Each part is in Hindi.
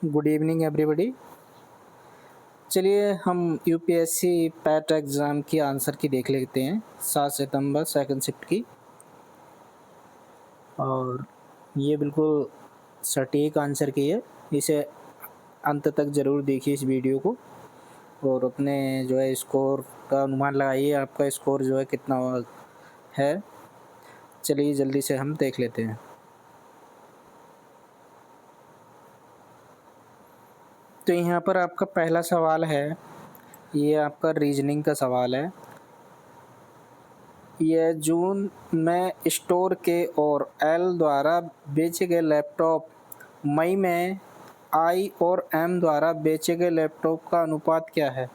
Good evening everybody. चलिए हम यूपीएससी पैट एग्ज़ाम की आंसर की देख लेते हैं 7 सितंबर सेकंड शिफ्ट की। और ये बिल्कुल सटीक आंसर की है। इसे अंत तक ज़रूर देखिए इस वीडियो को और अपने जो है स्कोर का अनुमान लगाइए, आपका स्कोर जो है कितना है। चलिए जल्दी से हम देख लेते हैं। तो यहाँ पर आपका पहला सवाल है, ये आपका रीजनिंग का सवाल है। यह जून में स्टोर के और एल द्वारा बेचे गए लैपटॉप मई में आई और एम द्वारा बेचे गए लैपटॉप का अनुपात क्या है।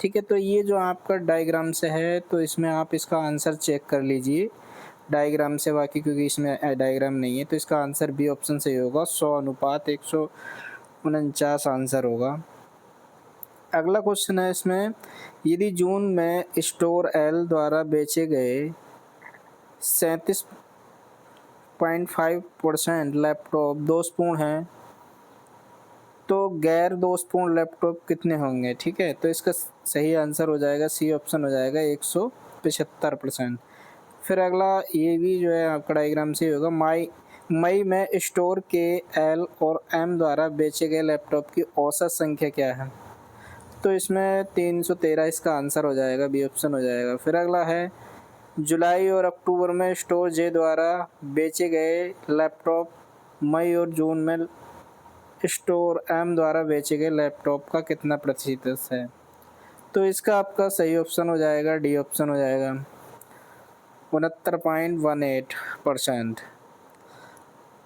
ठीक है, तो ये जो आपका डायग्राम से है तो इसमें आप इसका आंसर चेक कर लीजिए डायग्राम से, बाकी क्योंकि इसमें डायग्राम नहीं है तो इसका आंसर बी ऑप्शन से ही होगा। 100 अनुपात 149 आंसर होगा। अगला क्वेश्चन है इसमें, यदि जून में स्टोर एल द्वारा बेचे गए 37.5% लैपटॉप दोषपूर्ण हैं तो गैर दोषपूर्ण लैपटॉप कितने होंगे। ठीक है, तो इसका सही आंसर हो जाएगा सी ऑप्शन हो जाएगा 175%। फिर अगला ये भी जो है आपका डायग्राम से ही होगा। मई में स्टोर के एल और एम द्वारा बेचे गए लैपटॉप की औसत संख्या क्या है। तो इसमें 313 इसका आंसर हो जाएगा, बी ऑप्शन हो जाएगा। फिर अगला है, जुलाई और अक्टूबर में स्टोर जे द्वारा बेचे गए लैपटॉप मई और जून में स्टोर एम द्वारा बेचे गए लैपटॉप का कितना प्रतिशत है। तो इसका आपका सही ऑप्शन हो जाएगा, डी ऑप्शन हो जाएगा 69.18%।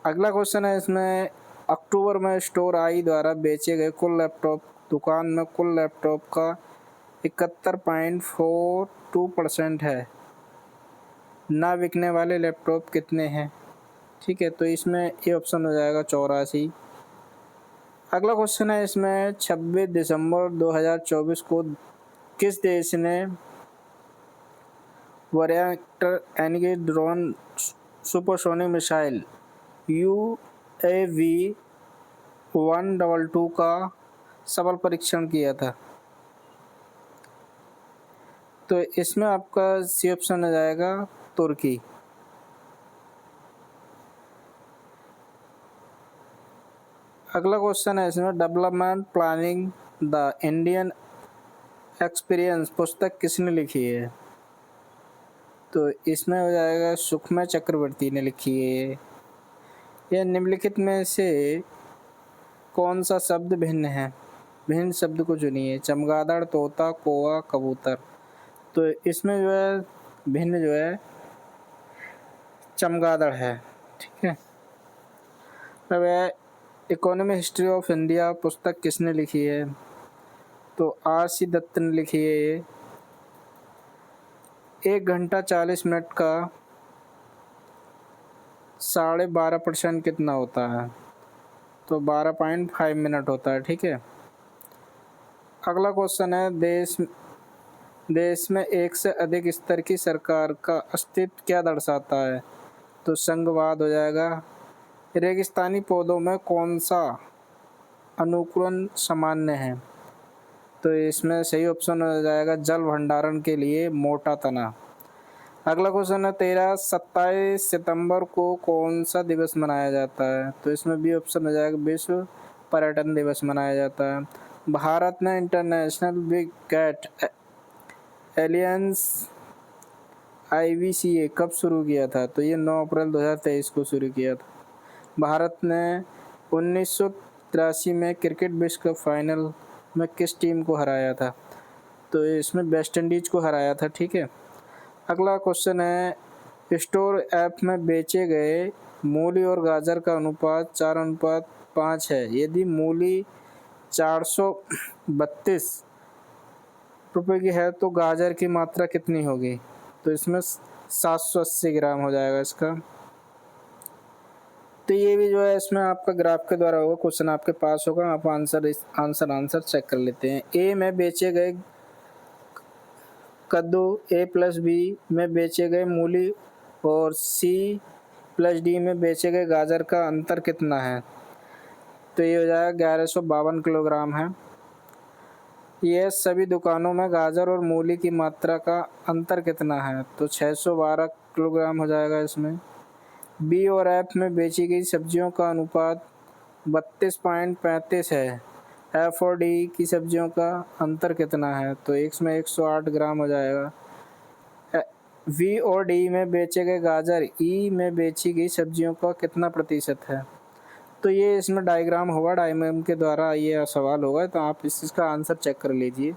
अगला क्वेश्चन है इसमें, अक्टूबर में स्टोर आई द्वारा बेचे गए कुल लैपटॉप, दुकान में कुल लैपटॉप का 71.42% है, ना बिकने वाले लैपटॉप कितने हैं। ठीक है, तो इसमें ये ऑप्शन हो जाएगा 84। अगला क्वेश्चन है इसमें, 26 दिसंबर 2024 को किस देश ने वॉयेजर यानी कि ड्रोन सुपरसोनिक मिसाइल UAV 122 का सफल परीक्षण किया था। तो इसमें आपका सी ऑप्शन हो जाएगा तुर्की। अगला क्वेश्चन है इसमें, development planning the Indian experience पुस्तक किसने लिखी है। तो इसमें हो जाएगा सुखमय चक्रवर्ती ने लिखी है। यह निम्नलिखित में से कौन सा शब्द भिन्न है, भिन्न शब्द को चुनिए। चमगादड़, तोता, कौवा, कबूतर। तो इसमें जो है भिन्न जो है चमगादड़ है। ठीक है, अब इकोनॉमी हिस्ट्री ऑफ इंडिया पुस्तक किसने लिखी है। तो RC दत्त ने लिखी है। ये 1 घंटा 40 मिनट का 12.5% कितना होता है। तो 12.5 मिनट होता है। ठीक है, अगला क्वेश्चन है, देश में एक से अधिक स्तर की सरकार का अस्तित्व क्या दर्शाता है। तो संघवाद हो जाएगा। रेगिस्तानी पौधों में कौन सा अनुकूलन सामान्य है। तो इसमें सही ऑप्शन हो जाएगा जल भंडारण के लिए मोटा तना। अगला क्वेश्चन है, 27 सितंबर को कौन सा दिवस मनाया जाता है। तो इसमें बी ऑप्शन हो जाएगा विश्व पर्यटन दिवस मनाया जाता है। भारत ने international big cat alliance IBCA कब शुरू किया था। तो ये 9 अप्रैल 2023 को शुरू किया था। भारत ने 1983 में क्रिकेट विश्व कप फाइनल में किस टीम को हराया था। तो इसमें वेस्ट इंडीज को हराया था। ठीक है, अगला क्वेश्चन है, स्टोर ऐप में बेचे गए मूली और गाजर का अनुपात 4:5 है। यदि मूली 432 रुपये की है तो गाजर की मात्रा कितनी होगी। तो इसमें 780 ग्राम हो जाएगा इसका। तो ये भी जो है इसमें आपका ग्राफ के द्वारा होगा, क्वेश्चन आपके पास होगा, आप आंसर चेक कर लेते हैं। ए में बेचे गए कद्दू, A+B में बेचे गए मूली और C+D में बेचे गए गाजर का अंतर कितना है। तो ये हो जाएगा 1152 किलोग्राम है। ये सभी दुकानों में गाजर और मूली की मात्रा का अंतर कितना है? तो 612 किलोग्राम हो जाएगा इसमें। बी और एफ में बेची गई सब्जियों का अनुपात 32.35 है। एफ और डी की सब्जियों का अंतर कितना है? तो एक में 108 ग्राम हो जाएगा। वी और डी में बेचे गए गाजर ई में बेची गई सब्जियों का कितना प्रतिशत है? तो ये इसमें डायग्राम होगा, डायग्राम के द्वारा ये सवाल होगा, तो आप इसका आंसर चेक कर लीजिए।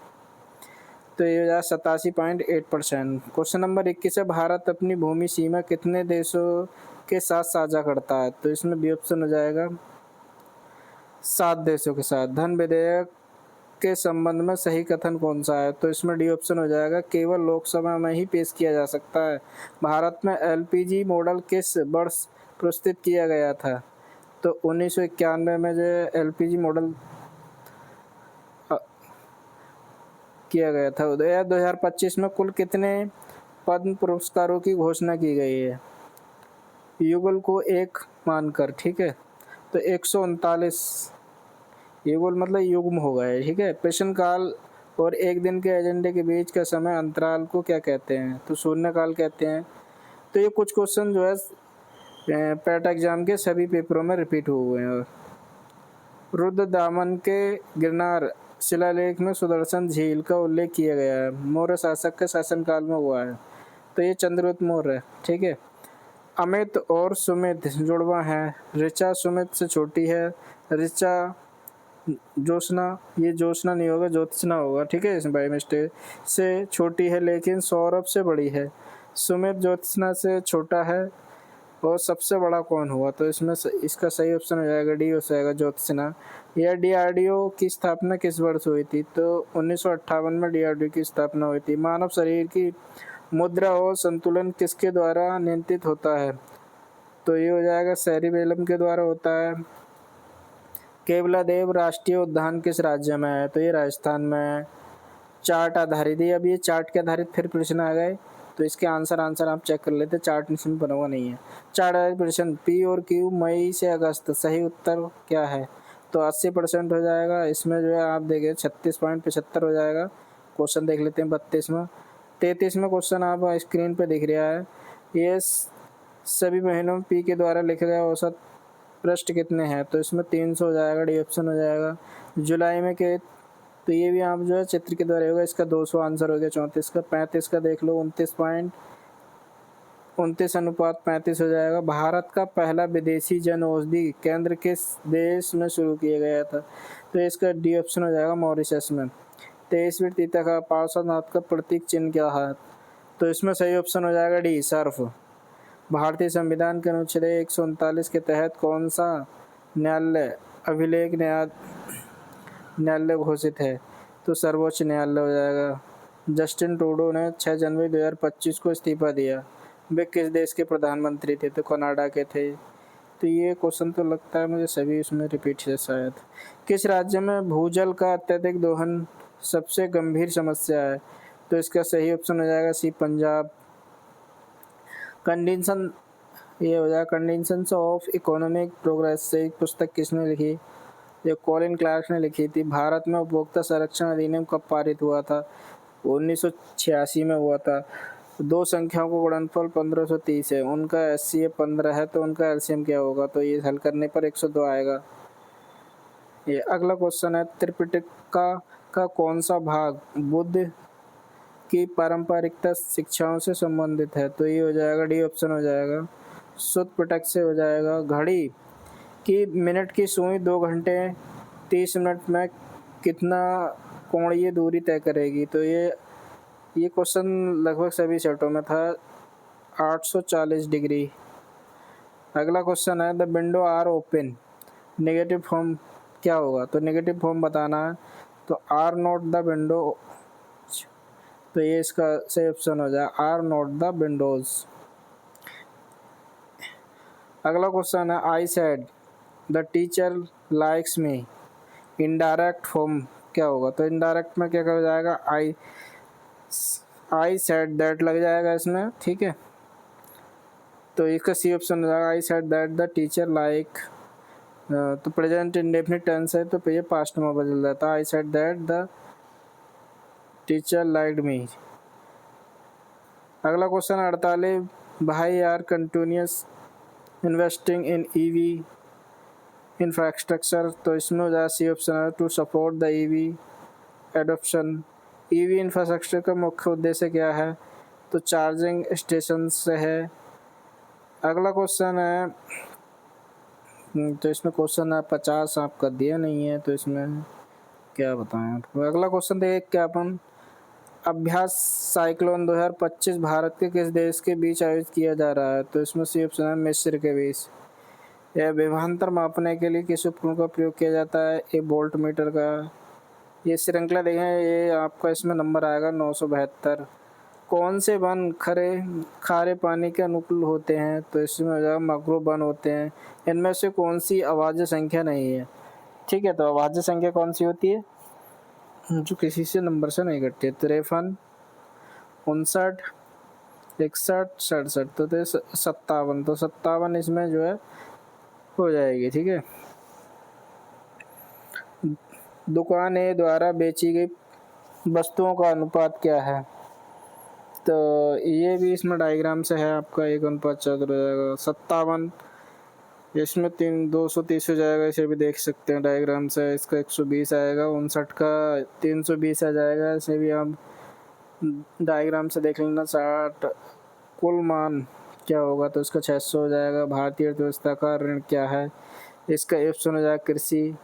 तो ये हो जाए 87.8%। क्वेश्चन नंबर 21 है, भारत अपनी भूमि सीमा कितने देशों के साथ साझा करता है? तो इसमें बी ऑप्शन हो जाएगा 7 देशों के साथ। धन विधेयक के संबंध में सही कथन कौन सा है? तो इसमें डी ऑप्शन हो जाएगा केवल लोकसभा में ही पेश किया जा सकता है। भारत में एलपीजी मॉडल किस वर्ष प्रस्तुत किया गया था? तो 1991 में जो एलपीजी मॉडल किया गया था। 2025 में कुल कितने पद्म पुरस्कारों की घोषणा की गई है युगल को एक मानकर? ठीक है, तो 139 युगल मतलब युग्म हो गए। ठीक है, प्रश्न काल और एक दिन के एजेंडे के बीच का समय अंतराल को क्या कहते हैं? तो शून्य काल कहते हैं। तो ये कुछ क्वेश्चन जो है पैट एग्जाम के सभी पेपरों में रिपीट हुए हैं। रुद्र दामन के गिरनार शिलालेख में सुदर्शन झील का उल्लेख किया गया है, मौर्य शासक के शासनकाल में हुआ है। तो ये चंद्रगुप्त मौर्य है। ठीक है, अमित और सुमित जुड़वा है। ऋचा सुमित से छोटी है। ऋचा ज्योत्सना, ये ज्योत्सना नहीं होगा, ज्योत्सना होगा। ठीक है, इसमें बाई मिस्टेक से छोटी है लेकिन सौरभ से बड़ी है। सुमित ज्योत्सना से छोटा है। और सबसे बड़ा कौन हुआ? तो इसमें इसका सही ऑप्शन हो जाएगा डी, हो जाएगा ज्योत्सना। यह डीआरडीओ की स्थापना किस वर्ष हुई थी? तो 1958 में डीआरडीओ की स्थापना हुई थी। मानव शरीर की मुद्रा और संतुलन किसके द्वारा नियंत्रित होता है? तो ये हो जाएगा सेरिबेलम के द्वारा होता है। केवलादेव राष्ट्रीय उद्यान किस राज्य में है? तो ये राजस्थान में है। चार्ट आधारित, ये अब ये चार्ट के आधारित फिर प्रश्न आ गए, तो इसके आंसर आप चेक कर लेते। चार्ट इसमें बना हुआ नहीं है। चार्ट आधारित प्रश्न पी और क्यू मई से अगस्त, सही उत्तर क्या है? तो 80% हो जाएगा। इसमें जो है आप देखें 36.75 हो जाएगा। क्वेश्चन देख लेते हैं 32 में। 33 में क्वेश्चन आप स्क्रीन पे दिख रहा है। ये सभी महीनों में पी के द्वारा लिखे गए औसत पृष्ठ कितने हैं? तो इसमें 300 हो जाएगा, डी ऑप्शन हो जाएगा। जुलाई में के, तो ये भी आप जो है चित्र के द्वारा होगा। इसका 200 आंसर हो गया। 34 का, 35 का देख लो, 29.29:35 हो जाएगा। भारत का पहला विदेशी जन औषधि केंद्र किस देश में शुरू किया गया था? तो इसका डी ऑप्शन हो जाएगा मॉरिशस में। 23वीं तीता का पार्श्वनाथ का प्रतीक चिन्ह क्या है? तो इसमें सही ऑप्शन हो जाएगा डी, सर्फ। भारतीय संविधान के अनुच्छेद 139 के तहत कौन सा न्यायालय अभिलेख न्यायालय घोषित है? तो सर्वोच्च न्यायालय हो जाएगा। जस्टिन ट्रूडो ने 6 जनवरी 2025 को इस्तीफा दिया। वे किस देश के प्रधानमंत्री थे? तो कनाडा के थे। तो ये क्वेश्चन तो लगता है मुझे सभी उसमें रिपीट है शायद। किस राज्य में भूजल का अत्यधिक दोहन सबसे गंभीर समस्या है? तो इसका सही ऑप्शन हो जाएगा सी, पंजाब। कंडीशन, ये हो जाएगा कंडीशंस ऑफ इकोनॉमिक प्रोग्रेस से एक पुस्तक किसने लिखी? ये कॉलिन क्लार्क ने लिखी थी। भारत में उपभोक्ता संरक्षण अधिनियम कब पारित हुआ था? 1986 में हुआ था। दो संख्याओं को गुणनफल 1530 है, उनका एचसीएफ 15 है, तो उनका एलसीएम क्या होगा? तो ये हल करने पर 102 आएगा। ये अगला क्वेश्चन है, त्रिपिटका का कौन सा भाग बुद्ध की पारंपरिकता शिक्षाओं से संबंधित है? तो ये हो जाएगा डी ऑप्शन हो जाएगा, शुद्ध पिटक से हो जाएगा। घड़ी की मिनट की सुई 2 घंटे 30 मिनट में कितना कोणीय दूरी तय करेगी? तो ये क्वेश्चन लगभग सभी सेटों में था, 840 डिग्री। अगला क्वेश्चन है, the window are open negative form क्या होगा? तो नेगेटिव फॉर्म बताना है, तो आर नॉट द विंडो। तो ये इसका सही ऑप्शन हो जाए आर नॉट द विंडोज। अगला क्वेश्चन है, I said the teacher likes me, indirect form क्या होगा? तो इनडायरेक्ट में क्या कर जाएगा, आई सेड दैट लग जाएगा इसमें। ठीक है, तो इसका सी ऑप्शन हो जाएगा, I said that the teacher like तो प्रेजेंट इंडेफिनिट टेंस है तो ये पास्ट में बदल जाता है। I said that the teacher liked me. अगला क्वेश्चन 48, भाई are continuous investing in EV infrastructure. तो इसमें हो जाए सी ऑप्शन है to support the EV adoption. EV infrastructure का मुख्य उद्देश्य क्या है? तो चार्जिंग स्टेशन से है। अगला क्वेश्चन है तो इसमें क्वेश्चन है 50 आपका दिया नहीं है तो इसमें क्या बताएं। तो अगला क्वेश्चन देख क्या अपन, अभ्यास साइक्लोन 2025 भारत के किस देश के बीच आयोजित किया जा रहा है? तो इसमें सी ऑप्शन है मिस्र के बीच। यह विभवांतर मापने के लिए किस उपकरण का प्रयोग किया जाता है? ये वोल्ट मीटर का। ये श्रृंखला देखें, ये आपका इसमें नंबर आएगा 972। कौन से वन खारे पानी के अनुकूल होते हैं? तो इसमें हो जाएगा मैंग्रोव वन होते हैं। इनमें से कौन सी अभाज्य संख्या नहीं है? ठीक है, तो अभाज्य संख्या कौन सी होती है? जो किसी से नंबर से नहीं घटती है। 53, 59, 61, 67, तो 57। तो 57 इसमें जो है हो जाएगी। ठीक है, दुकान ए द्वारा बेची गई वस्तुओं का अनुपात क्या है? तो ये भी इसमें डायग्राम से है आपका 1:4 हो जाएगा। 57 इसमें 230 हो जाएगा, इसे भी देख सकते हैं डायग्राम से। इसका 120 आएगा। 59 का 320 आ जाएगा, इसे भी आप डायग्राम से देख लेना। 60 कुल मान क्या होगा? तो इसका 600 हो जाएगा। भारतीय अर्थव्यवस्था का ऋण क्या है? इसका ऑप्शन हो जाएगा कृषि।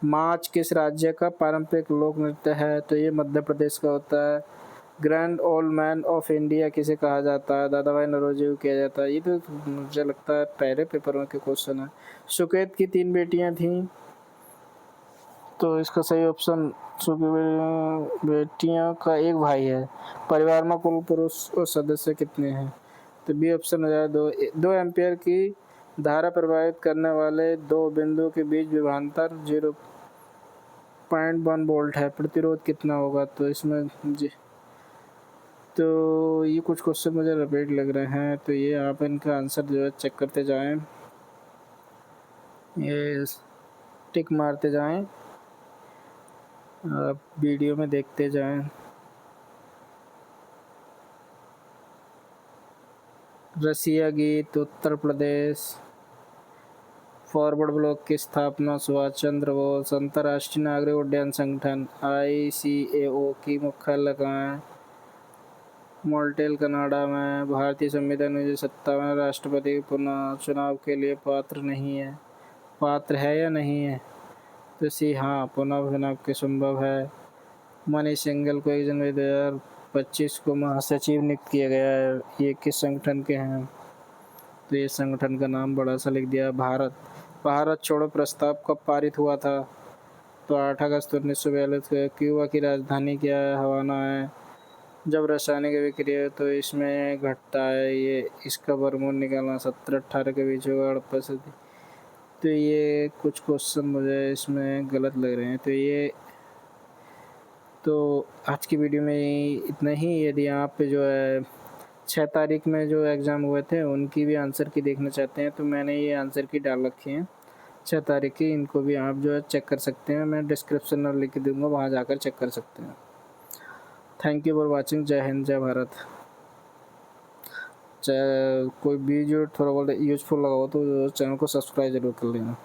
माच किस राज्य का पारंपरिक लोक नृत्य है? तो ये मध्य प्रदेश का होता है। Grand old man of India किसे कहा जाता है? दादा भाई नौरोजी को किया जाता है। ये तो मुझे लगता है पहले पेपर में के क्वेश्चन है। सुकेत की 3 बेटियां थीं, तो इसका सही ऑप्शन बेटियों का एक भाई है। परिवार में कुल पुरुष और सदस्य कितने हैं? तो बी ऑप्शन हो जाए 2। 2 एम्पियर की धारा प्रभावित करने वाले दो बिंदु के बीच विभवांतर 0.1 वोल्ट है। प्रतिरोध कितना होगा? तो इसमें जी, तो ये कुछ क्वेश्चन मुझे रिपीट लग रहे हैं, तो ये आप इनका आंसर जो है चेक करते जाएं, ये टिक मारते जाएं, आप वीडियो में देखते जाएं। रसिया गीत, उत्तर प्रदेश। फॉरवर्ड ब्लॉक की स्थापना सुभाष चंद्र बोस। अंतर्राष्ट्रीय नागरिक उड्डयन संगठन ICAO की मुख्यालय कहाँ है? मॉन्ट्रियल कनाडा में। भारतीय संविधान 1957 राष्ट्रपति के पुनः चुनाव के लिए पात्र है या नहीं है? तो सी हाँ, पुनः चुनाव के संभव है। मनीष सिंघल को 1 जनवरी 2025 को महासचिव नियुक्त किया गया है। ये किस संगठन के हैं? तो ये संगठन का नाम बड़ा सा लिख दिया, भारत छोड़ो प्रस्ताव कब पारित हुआ था? तो 8 अगस्त 1942 को। क्यूबा की राजधानी क्या है? हवाना है। जब रासायनिक विक्रिया तो इसमें घटता है, ये इसका वर्गमूल निकालना 17-18 के बीच होगा। 88। तो ये कुछ क्वेश्चन मुझे इसमें गलत लग रहे हैं। तो आज की वीडियो में इतना ही। यदि आप जो है 6 तारीख में जो एग्ज़ाम हुए थे उनकी भी आंसर की देखना चाहते हैं, तो मैंने ये आंसर की डाल रखी हैं 6 तारीख की। इनको भी आप जो है चेक कर सकते हैं, मैं डिस्क्रिप्शन में लिख दूँगा, वहाँ जाकर चेक कर सकते हैं। Thank you for watching. जय हिंद, जय भारत। चाहे कोई वीडियो थोड़ा बहुत यूजफुल लगा हो तो चैनल को सब्सक्राइब जरूर कर लेना।